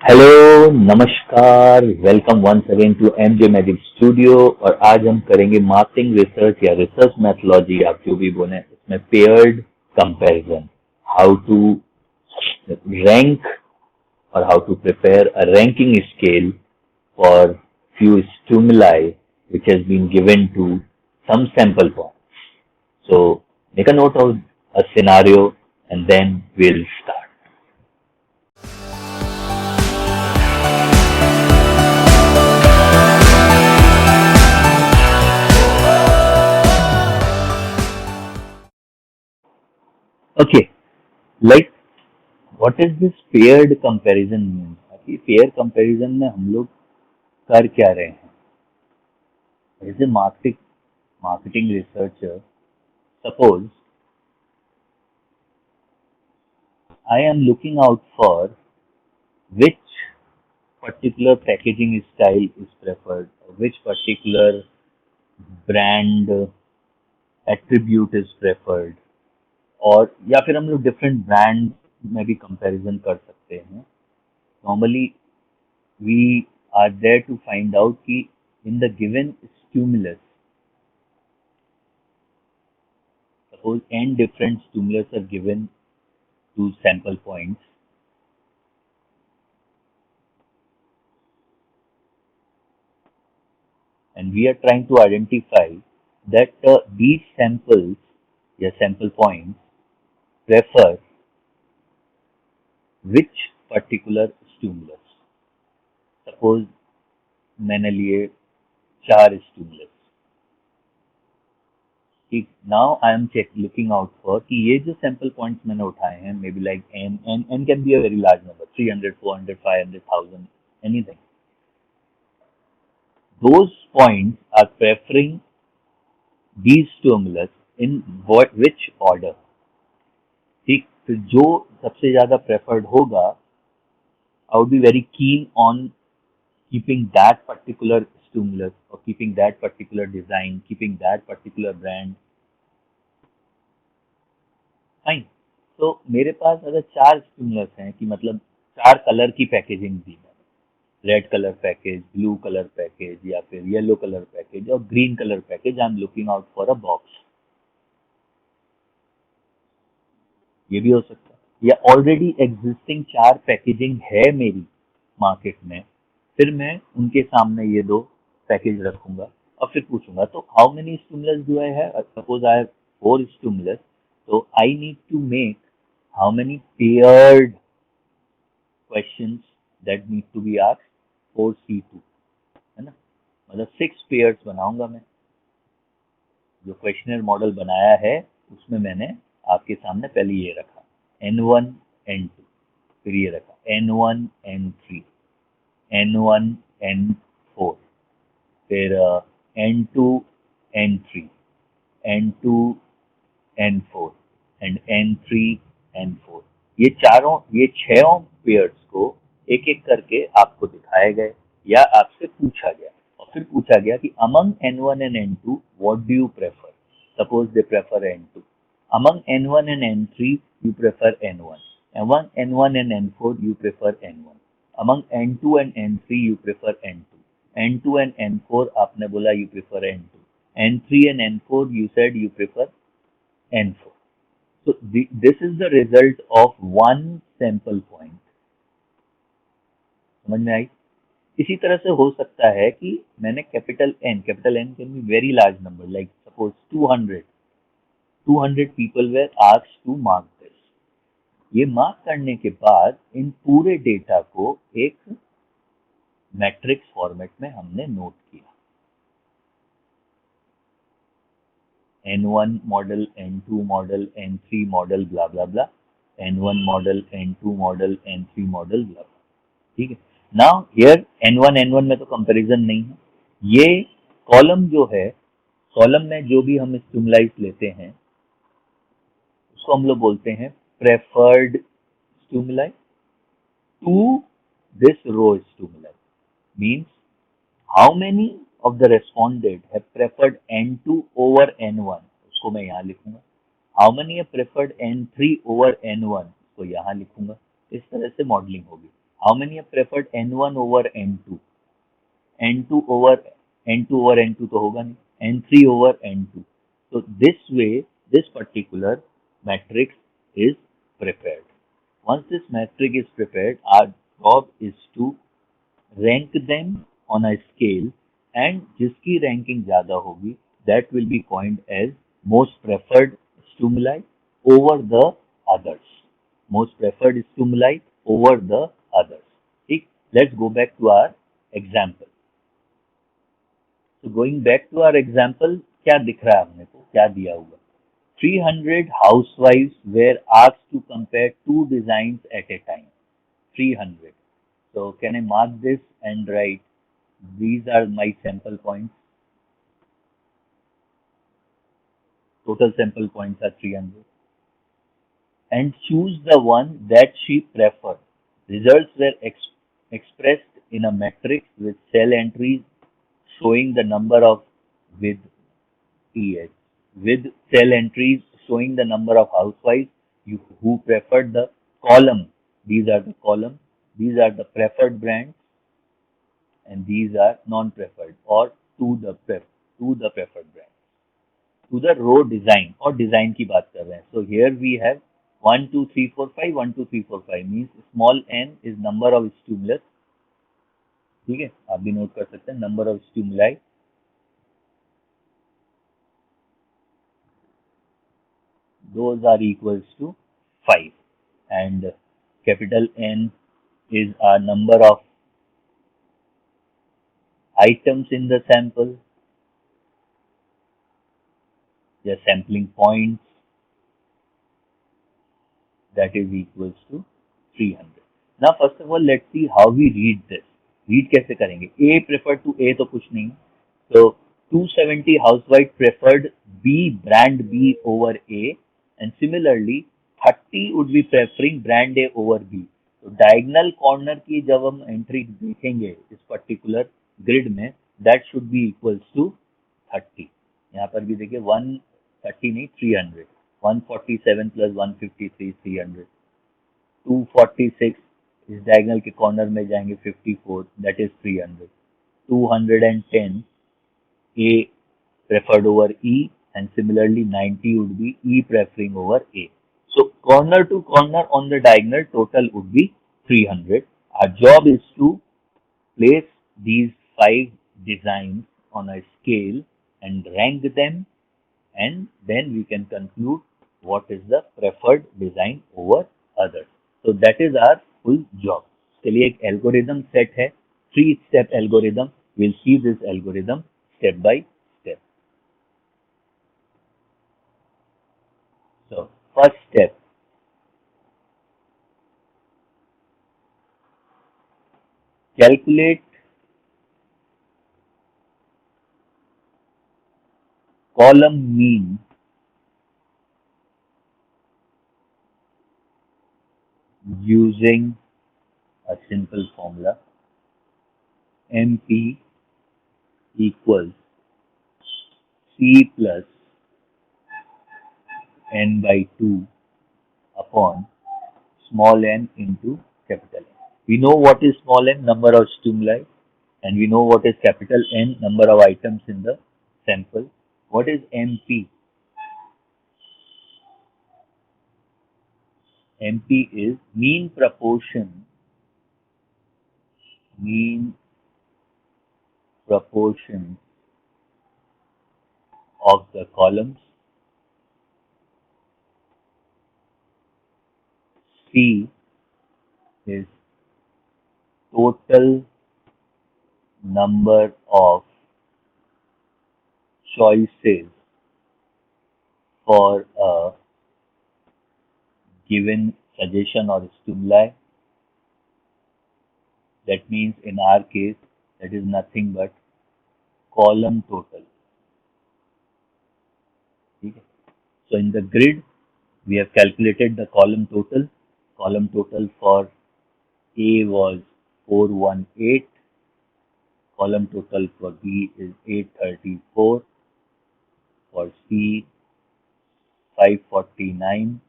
Hello नमस्कार welcome once again to MJ magic studio. और आज हम करेंगे मार्केटिंग रिसर्च या रिसर्च मैथोलॉजी, आप जो भी बोले इसमें paired comparison, how to rank or how to prepare a ranking scale for few stimuli which has been given to some sample points. So make a note of a scenario and then we'll start. Okay, like what is this paired comparison mean? अभी pair comparison में हम लोग कर क्या रहे हैं? As a marketing researcher, suppose I am looking out for which particular packaging style is preferred, which particular brand attribute is preferred, और या फिर हम लोग डिफरेंट ब्रांड में भी कंपैरिजन कर सकते हैं. Normally we are there to find out कि in the given stimulus, suppose n different stimulus are given to sample points, and we are trying to identify that these samples या sample points prefer which particular stimulus. Suppose मैंने लिए 4 stimulus. ठीक, now I am looking out for कि ये जो sample points मैंने उठाए हैं, maybe like n can be a very large number, 300, 400, 500, 1000, anything. Those points are preferring these stimulus in which order. ठीक, तो जो सबसे ज्यादा preferred होगा, I would be very keen on keeping that particular stimulus or keeping that particular design, keeping that particular brand. Fine. तो मेरे पास अगर 4 stimulus हैं कि मतलब 4 कलर की पैकेजिंग दी है, red colour package, blue colour package या फिर येलो कलर पैकेज और green colour package, I am looking out for a box. ये भी हो सकता है, या ऑलरेडी एग्जिस्टिंग 4 पैकेजिंग है मेरी मार्केट में, फिर मैं उनके सामने ये 2 पैकेज रखूंगा और फिर पूछूंगा तो how many stimulus do I have. Suppose I have 4 stimulus, तो I need to make how many paired questions that need to be asked for C2, है ना. मतलब 6 पेयर्स बनाऊंगा मैं. जो क्वेश्चनर मॉडल बनाया है उसमें मैंने आपके सामने पहले ये रखा N1 N2, फिर ये रखा N1 N3, N1 N4, फिर N2 N3, N2 N4 and N3 N4. ये 6 पेयर्स को एक एक करके आपको दिखाए गए या आपसे पूछा गया, और फिर पूछा गया कि among N1 and N2 what do you prefer. Suppose they prefer N2. Among N1 and N3 you prefer N1. Among N1 and N4 you prefer N1. Among N2 and N3 you prefer N2. N2 and N4 आपने बोला you prefer N2. N3 and N4 you said you prefer N4. So this is the result of one sample point. समझ में आई. इसी तरह से हो सकता है कि मैंने capital N can be very large number, like suppose 200 people were asked to mark this. ये मार्क करने के बाद इन पूरे डेटा को एक मैट्रिक्स फॉर्मेट में हमने नोट किया. N1 model, N2 model, N3 model, blah blah blah, N1 model, N2 model, N3 model, blah. ठीक है. नाउ हियर N1 में तो कंपैरिजन नहीं है. ये कॉलम जो है, कॉलम में जो भी हम स्टिमुलाइज लेते हैं उसको हम लोग बोलते हैं preferred stimuli to this row stimuli. Means how many of the respondent have preferred N2 over N1, उसको मैं यहाँ लिखूंगा. How many have preferred N3 over N1, उसको यहाँ लिखूंगा. इस तरह से मॉडलिंग होगी. How many are preferred? N1 over N2. N2 over N2 over N2 तो होगा नहीं, N3 over N2. So this way, this particular matrix is prepared. Once this matrix is prepared, our job is to rank them on a scale, and जिसकी ranking ज़्यादा होगी, that will be coined as most preferred stimuli over the others. Most preferred stimuli over the others. ठीक, let's go back to our example. So going back to our example, क्या दिख रहा है हमने को, क्या दिया हुआ? 300 housewives were asked to compare two designs at a time. 300. So can I mark this and write these are my sample points? Total sample points are 300. And choose the one that she preferred. Results were expressed in a matrix with cell entries showing the number of with EH, with cell entries showing the number of housewives who preferred the column. These are the column. These are the preferred brands, and these are non-preferred or to the preferred brand. To the row design और design की बात कर रहे हैं. So here we have 1 2 3 4 5 1 2 3 4 5 means small n is number of stimulus. ठीक है, आप भी नोट कर सकते हैं, number of stimuli. Those are equals to 5, and capital N is our number of items in the sample, the sampling points, that is equals to 300. Now first of all let's see how we read this. Read कैसे करेंगे? A preferred to A तो कुछ नहीं, so 270 housewives preferred B, brand B over A, and similarly 30 would be preferring brand A over B. तो diagonal corner की जब हम entry देखेंगे इस पर्टिकुलर ग्रिड में, that should be equals to 30. यहाँ पर भी देखिए 130 नहीं 300, 147 plus 153 300, 246 इस diagonal के कॉर्नर में जाएंगे 54, that is 300, 210 A preferred over E, and similarly 90 would be E preferring over A. So corner to corner on the diagonal total would be 300. Our job is to place these 5 designs on a scale and rank them, and then we can conclude what is the preferred design over others. So that is our full job. चलिए एक algorithm set है, 3-step algorithm. We'll see this algorithm step by step. So first step, calculate column mean using a simple formula. MP equals C plus n by 2 upon small n into capital N. We know what is small n, number of stimuli, and we know what is capital N, number of items in the sample. What is MP? MP is mean proportion of the columns. C is total number of choices for a given suggestion or stimuli. That means in our case that is nothing but column total. Okay. So in the grid we have calculated the column total. Column total for A was 418. Column total for B is 834. For C 549.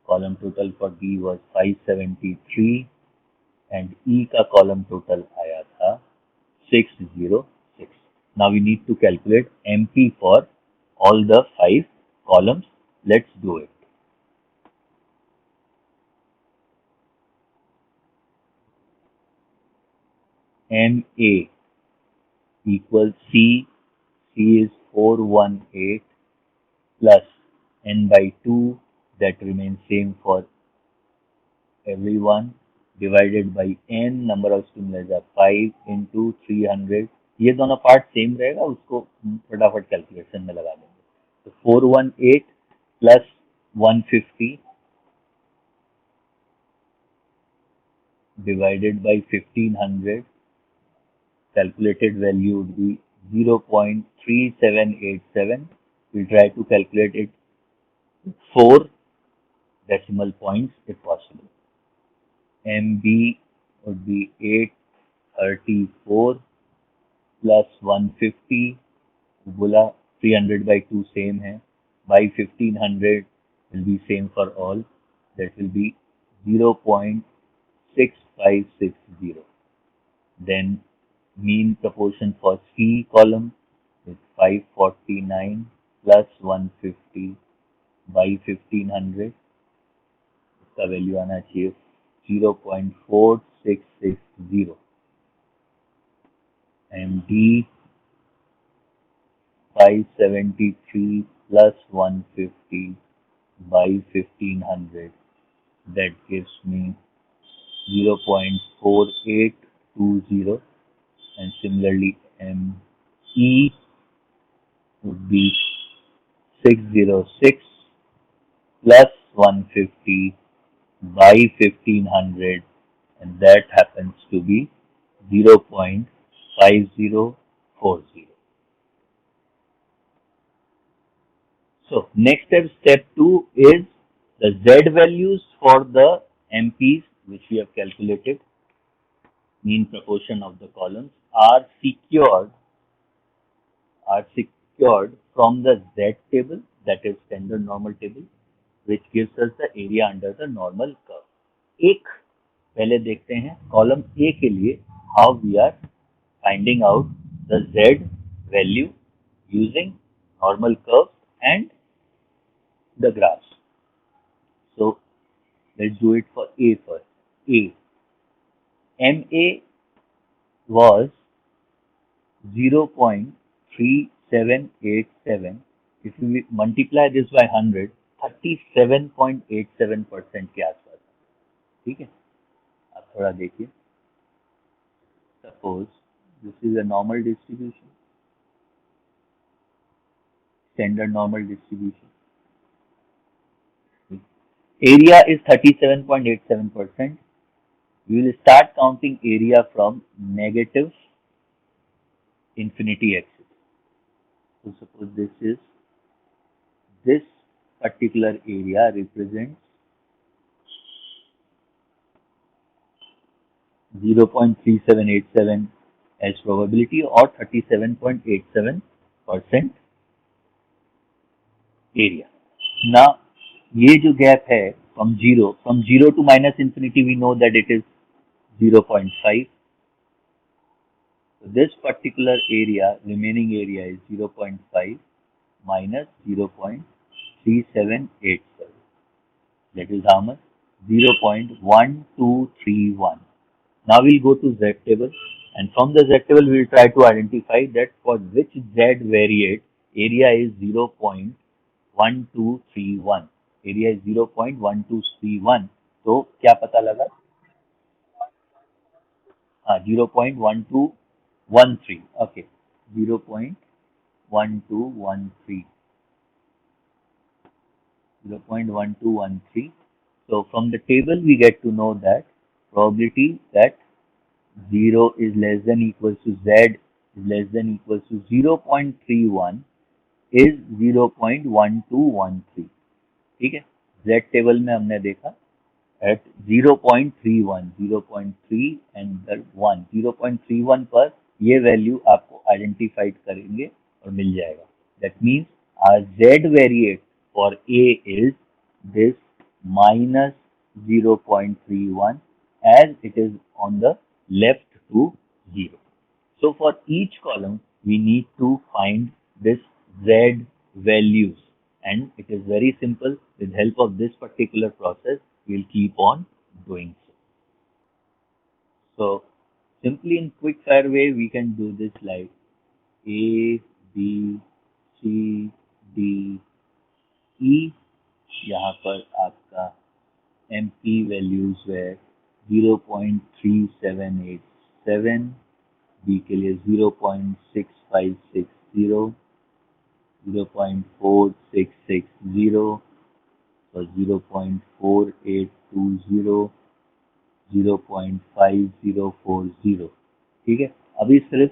Column total for D was 573. And E का column total आया था 606. Now we need to calculate MP for all the 5 columns. Let's do it. MA equals C. C is 418 plus n by 2, that remains same for everyone, divided by n, number of stimuli are 5 into 300. ये दोनों part same रहेगा, उसको फटाफट calculation में लगा देंगे. तो 418 plus 150 divided by 1500, calculated value would be 0.3787. We'll try to calculate it 4 decimal points if possible. MB would be 834 plus 150, बोला 300 by 2 same है, by 1500 will be same for all, that will be 0.6560. Then mean proportion for C column is 549 plus 150 by 1500. इसका value आना चाहिए 0.4660. And D 573 plus 150 by 1500. That gives me 0.4820. And similarly ME would be 606 plus 150 by 1500, and that happens to be 0.5040. So next step 2 is the Z values for the MPs which we have calculated. Mean proportion of the columns are secured from the Z table, that is standard normal table, which gives us the area under the normal curve. एक पहले देखते हैं column A के लिए how we are finding out the Z value using normal curve and the graphs. So let's do it for A first. A. MA was 0.3787. If we multiply this by 100, 37.87% के आसपास. ठीक है, आप थोड़ा देखिए. Suppose this is a normal distribution, standard normal distribution. Area is 37.87%. We will start counting area from negative infinity axis. So suppose this particular area represents 0.3787 as probability or 37.87% area. Now ये जो gap है from 0 to minus infinity, we know that it is 0.5. So this particular area, remaining area, is 0.5 minus 0.3787. That is how much? 0.1231. Now we'll go to Z table, and from the Z table we'll try to identify that for which Z variate area is 0.1231. Area is 0.1231. तो क्या पता लगा? 0.1213. Okay, 0.1213. 0.1213. So from the table we get to know that probability that 0 is less than equals to Z is less than equals to 0.31 is 0.1213. ठीक है, Z table में हमने देखा at 0.31, 0.3 and 1, 0.31 पर ये वैल्यू आपको आइडेंटिफाइड करेंगे और मिल जाएगा. That means our Z variate for A is this minus 0.31 as it is on the left to 0. So for each column, we need to find this Z values, and it is very simple. With help of this particular process, we'll keep on doing so. So simply in quick fire way, we can do this like A, B, C, D, E. यहाँ पर आपका MP values है 0.3787, B के लिए 0.6560, 0.4660 और 0.4820, 0.5040। ठीक है, अभी सिर्फ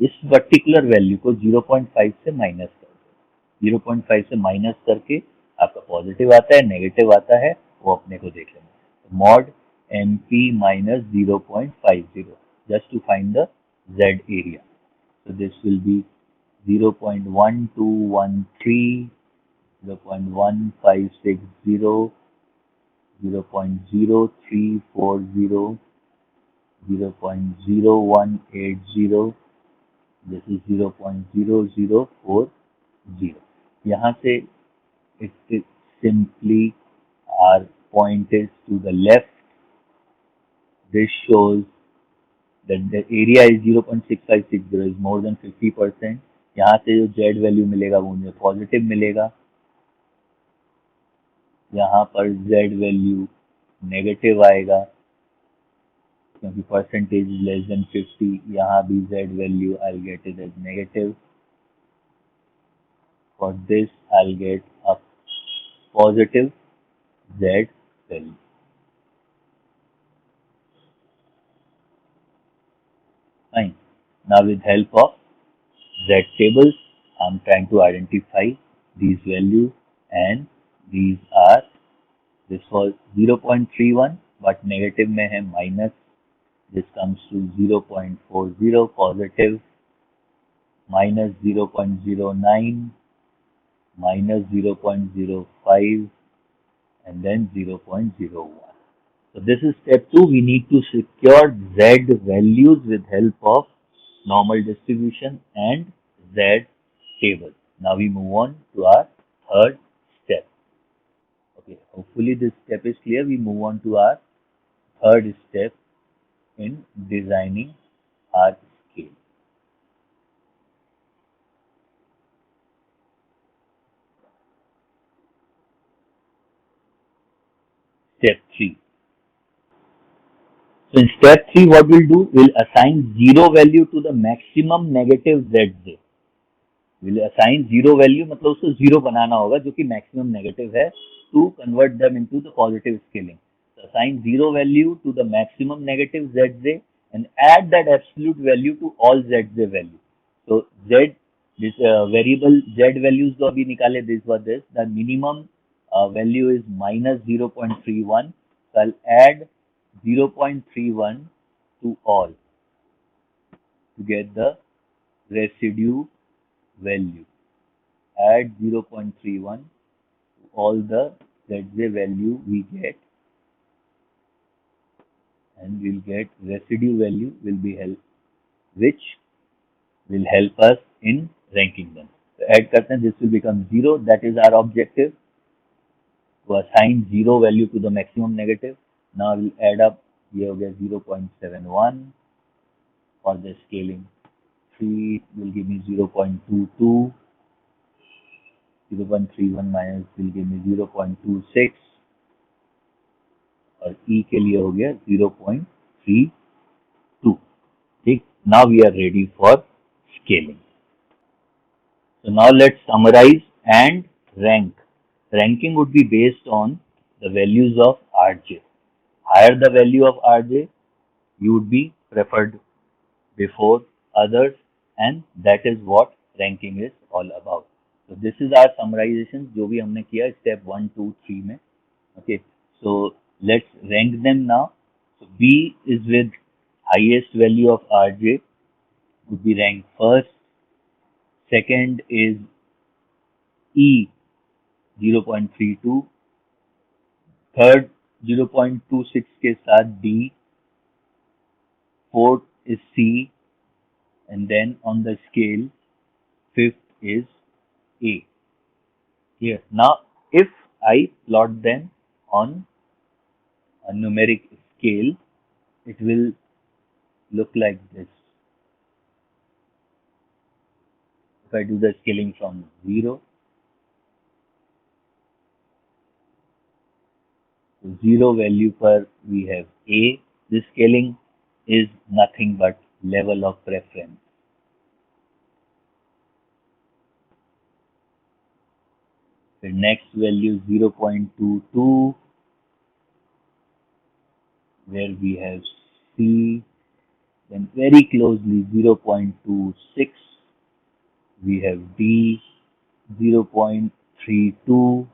इस पर्टिकुलर वैल्यू को 0.5 से माइनस कर दो। 0.5 से माइनस करके आपका पॉजिटिव आता है, नेगेटिव आता है, वो अपने को देख लेना। Mod MP minus 0.50 just to find the Z area. So this will be 0.1213, 0.1560, 0.0340, 0.0180, this is 0.0040. यहाँ से it is simply our point is to the left. This shows that the area is 0.6560 is more than 50%. यहाँ से जो Z value मिलेगा वो मुझे positive मिलेगा, यहाँ पर Z वैल्यू नेगेटिव आएगा क्योंकि परसेंटेज लेस देन 50। यहाँ भी Z value I'll get it as negative. For this I'll get a positive Z value. Fine. Now with help of Z tables, I'm trying to identify these values, and these are, this was 0.31 but negative में है minus, this comes to 0.40 positive, minus 0.09, minus 0.05, and then 0.01. So this is step 2. We need to secure Z values with help of normal distribution and Z table. Now we move on to our third step. Okay, hopefully this step is clear. We move on to our third step in designing our scale. Step 3. So in step 3, what we'll do, we'll assign 0 value to the maximum negative ZZ. We'll assign 0 value, मतलब उसको 0 बनाना होगा जो कि maximum negative है, to convert them into the positive scaling. So assign 0 value to the maximum negative ZZ and add that absolute value to all ZZ value. So Z, this variable Z values जो अभी निकाले, this was this, the minimum value is minus 0.31. So I'll add 0.31 to all to get the residue value. Add 0.31 to all the ZZ value we get, and we'll get residue value will be help, which will help us in ranking them. So add करते हैं, this will become 0. That is our objective, to assign 0 value to the maximum negative. Now we'll add up, ये हो गया 0.71 for the scaling. 3 will give me 0.22, 0.31 minus will give me 0.26 और E के लिए हो गया 0.32. ठीक, now we are ready for scaling. So now let's summarize and rank. Ranking would be based on the values of Rj. Higher the value of Rj, you would be preferred before others, and that is what ranking is all about. So this is our summarization जो भी हमने किया step 1, 2, 3 में. Okay, so let's rank them now. So B is with highest value of Rj, would be ranked first. Second is E, 0.32. Third 0.26 के साथ D, fourth is C, and then on the scale, fifth is A. Here, now if I plot them on a numeric scale, it will look like this. If I do the scaling from 0, 0 value per we have A. This scaling is nothing but level of preference. The next value 0.22, where we have C. Then very closely 0.26, we have D. 0.32,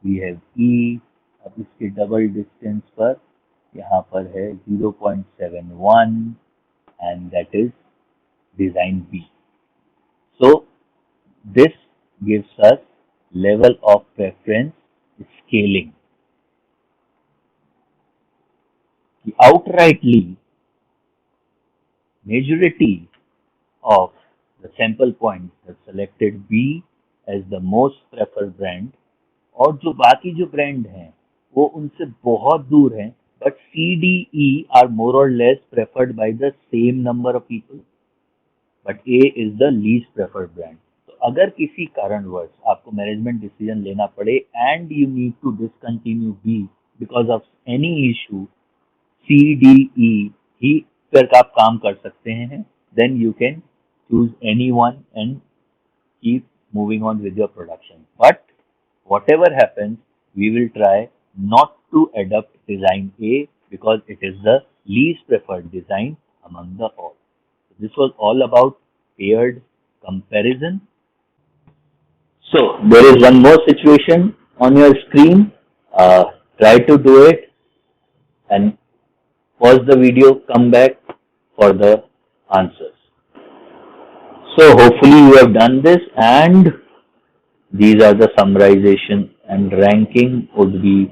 we have E. अब इसके double distance पर यहाँ पर है 0.71 and that is design B. So this gives us level of preference scaling. Outrightly, majority of the sample points have selected B as the most preferred brand, और जो बाकी जो ब्रांड हैं वो उनसे बहुत दूर हैं, but C, D, E are more or less preferred by the same number of people, but A is the least preferred brand. तो अगर किसी कारणवश आपको मैनेजमेंट डिसीजन लेना पड़े and you need to discontinue B because of any issue, C, D, E ही पर आप काम कर सकते हैं, then you can choose anyone and keep moving on with your production. But whatever happens, we will try not to adopt design A because it is the least preferred design among the all. This was all about paired comparison. So there is one more situation on your screen. Try to do it and pause the video, come back for the answers. So hopefully you have done this, and these are the summarization and ranking would be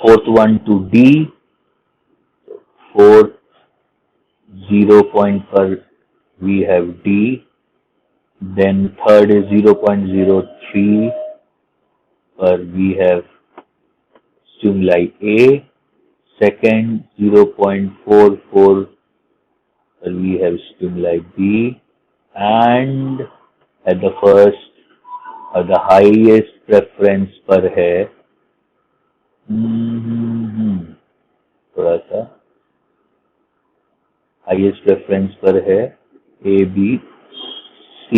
fourth one to D, fourth 0 point per we have D, then third is 0.03 per we have stimuli A, second 0.44 per we have stimuli B, and at the first or the highest preference पर है थोड़ा सा highest preference पर है A, B, C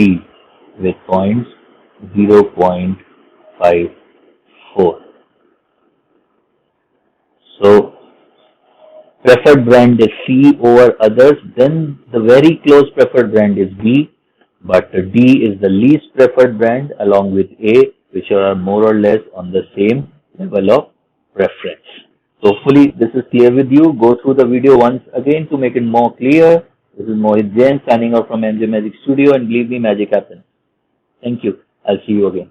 with points 0.54. So preferred brand is C over others, then the very close preferred brand is B, but D is the least preferred brand along with A, which are more or less on the same level of preference. So hopefully this is clear with you. Go through the video once again to make it more clear. This is Mohit Jain signing off from MJ Magic Studio, and believe me, magic happens. Thank you. I'll see you again.